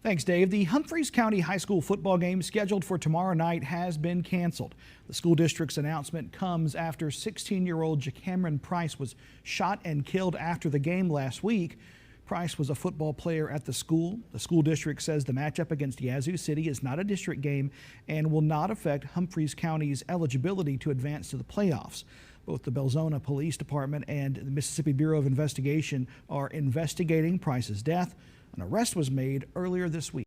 Thanks, Dave. The Humphreys County High School football game scheduled for tomorrow night has been canceled. The school district's announcement comes after 16-year-old Cameron Price was shot and killed after the game last week. Price was a football player at the school. The school district says the matchup against Yazoo City is not a district game and will not affect Humphreys County's eligibility to advance to the playoffs. Both the Belzona Police Department and the Mississippi Bureau of Investigation are investigating Price's death. An arrest was made earlier this week.